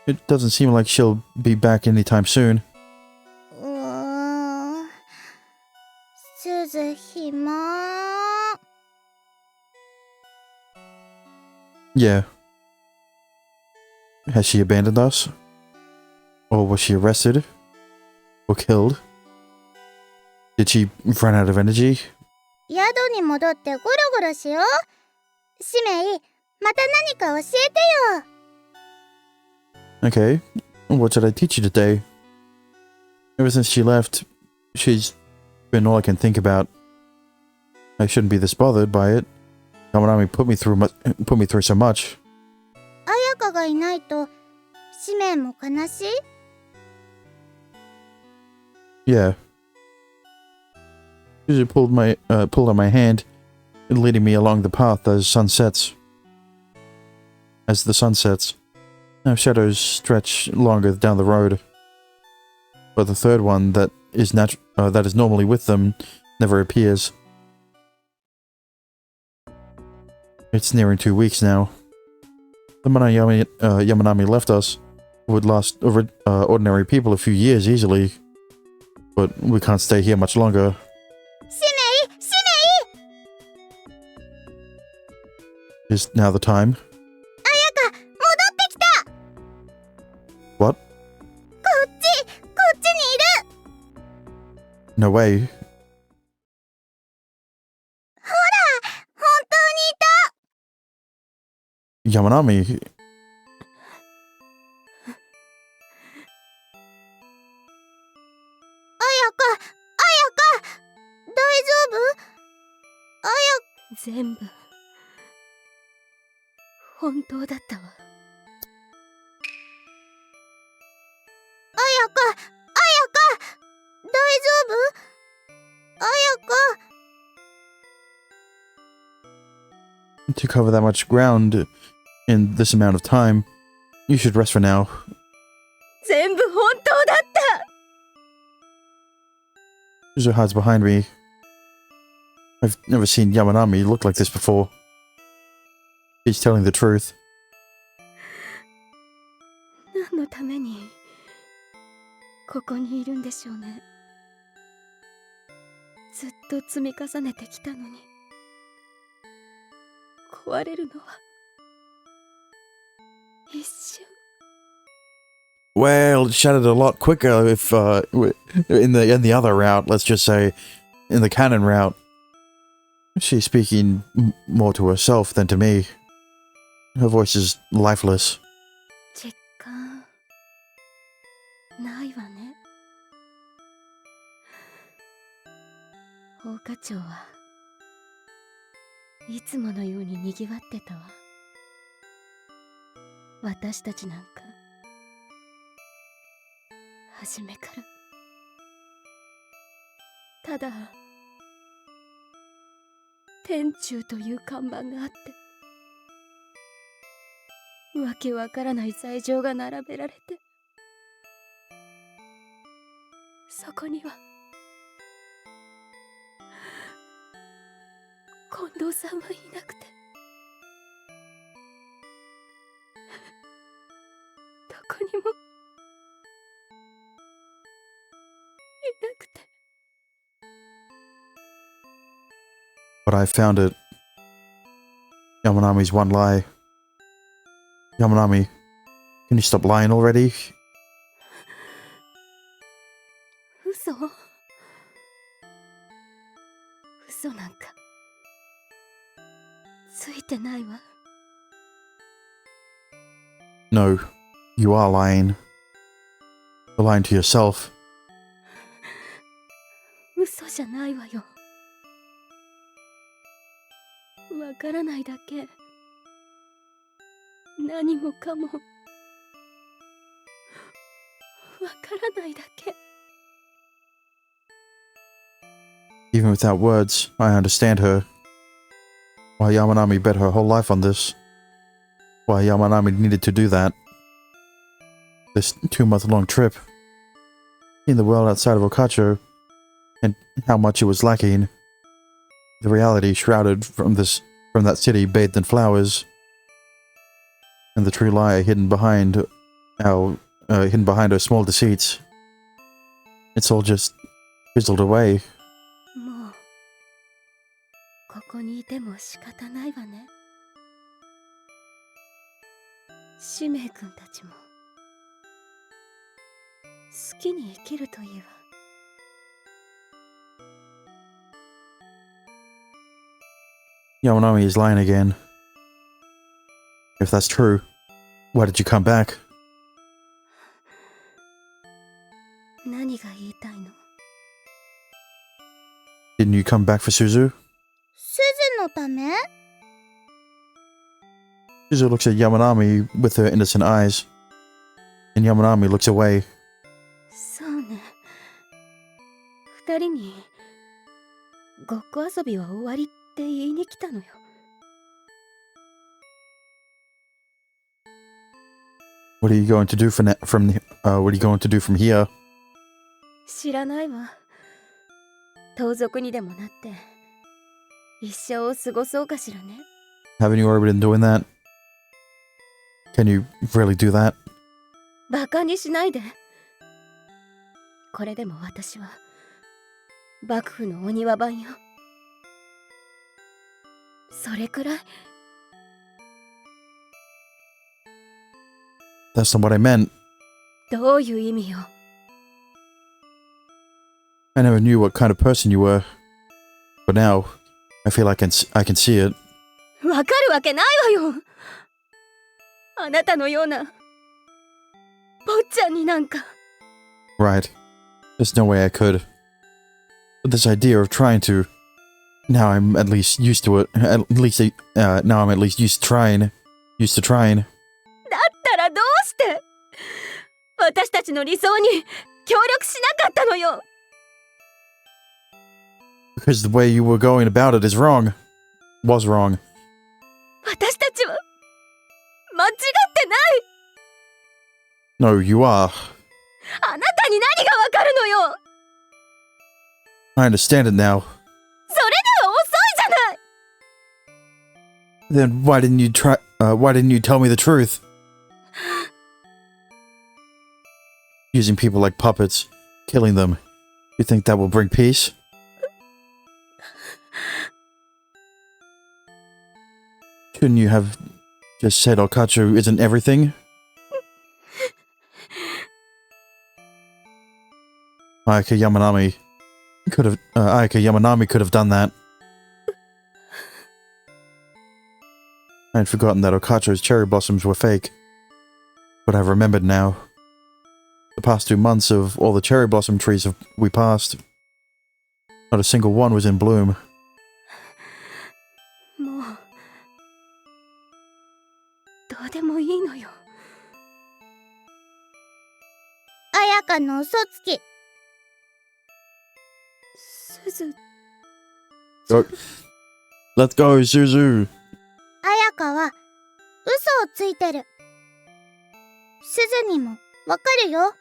It doesn't seem like she'll be back anytime soon. すず暇。 Yeah. Has she abandoned us? Or was she arrested? Or killed? Did she run out of energy? 宿に戻ってゴロゴロしよう。使命、また何か教えてよ。 Okay. What should I teach you today? Ever since she left, she's been all I can think about. I shouldn't be this bothered by it. Yamanami put me through so much. 綾香がいないと使命も悲しい。 Yeah. She pulled on my hand, leading me along the path as the sun sets. Now shadows stretch longer down the road. But the third one that is normally with them never appears. It's nearing 2 weeks now. The moment Yamanami left us would last ordinary people a few years easily. But we can't stay here much longer. 使命、使命。 Is now the time? 戻ってきた。 What? こっちにいる。 No way. ほら、本当にいた。 Yamanami. 全部本当だったわ。綾香、大丈夫？綾香。 To cover that much ground in this amount of time, you should rest for now. 全部本当だった。 Suzu hides behind me. I've never seen Yamanami look like this before. He's telling the truth. 何のためにここにいるんでしょうね。ずっと積み重ねてきたのに壊れるのは一瞬。 Well, it shattered a lot quicker if in the other route, let's just say, in the canon route. She's speaking more to herself than to me. Her voice is lifeless. 実感ないわね。放課長はいつものようににぎわってたわ。私たちなんか初めからただ天柱という看板があってわけわからない罪状が並べられて、そこには近藤さんはいなくて、どこにもいなくて。 But I found it. Yamanami's one lie. Yamanami, can you stop lying already? 嘘なんかついてないわ。 No, you are lying. You're lying to yourself. 嘘じゃないわよ。わからないだけ。何もかもわからないだけ。 Even without words, I understand her. Why Yamanami bet her whole life on this. Why Yamanami needed to do that. This 2-month-long trip. In the world outside of Okacho, and how much it was lacking. The reality shrouded from from that city bathed in flowers. And the true lie hidden behind her small deceits. It's all just fizzled away. もうここにいても仕方ないわね。使命君たちも好きに生きるといいわ。Yamanami is lying again. If that's true, why did you come back? 何が言いたいの？ Didn't you come back for Suzu? すずのため？ Suzu looks at Yamanami with her innocent eyes, and Yamanami looks away. そうね。二人にごっこ遊びは終わりって言いに来たのよ。What are you going to do what are you going to do from here? 知らないわ。盗賊にでもなって一生を過ごそうかしらね。 Haven't you already been doing that? Can you really do that? バカにしないで。これでも私は幕府のお庭番よ。それくらい。 That's not what I meant. どういう意味よ。 I never knew what kind of person you were. But now, I feel I can see it. わかるわけないわよ。あなたのような坊ちゃんになんか。 Right. There's no way I could. But this idea of trying to... Now I'm at least used to it. Now I'm at least used to trying. だったらどうして私たちの理想に協力しなかったのよ。 Because the way you were going about it is wrong. Was wrong. 私たちは間違ってない。 No, you are. あなたに何がわかるのよ。 I understand it now. それでは遅いじゃない。 Then why didn't you tell me the truth? Using people like puppets, killing them. You think that will bring peace? Couldn't you have just said Okachu isn't everything? Ayaka Yamanami could have done that. I had forgotten that Okacho's cherry blossoms were fake. But I've remembered now. The past 2 months of all the cherry blossom trees we passed, not a single one was in bloom. もうどうでもいいのよ。綾香の嘘つき。すず。 Let's go, Suzu! 綾香は嘘をついてる。すずにもわかるよ。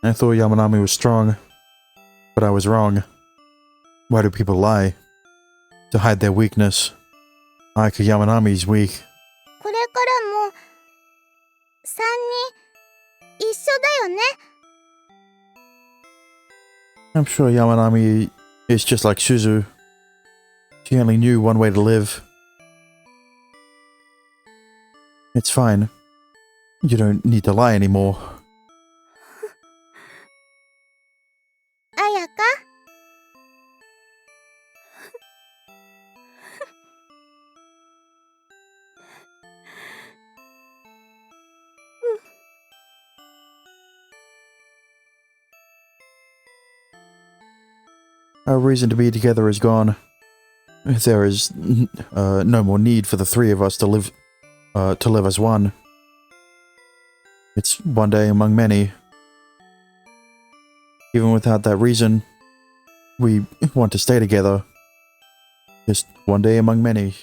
I thought Yamanami was strong, but I was wrong. Why do people lie? To hide their weakness. Ayaka Yamanami's weak. これからも3人一緒だよね。 I'm sure Yamanami is just like Suzu. She only knew one way to live. It's fine. You don't need to lie anymore. 綾香、Our reason to be together is gone. There is no more need for the three of us to live as one. It's one day among many. Even without that reason, we want to stay together. Just one day among many.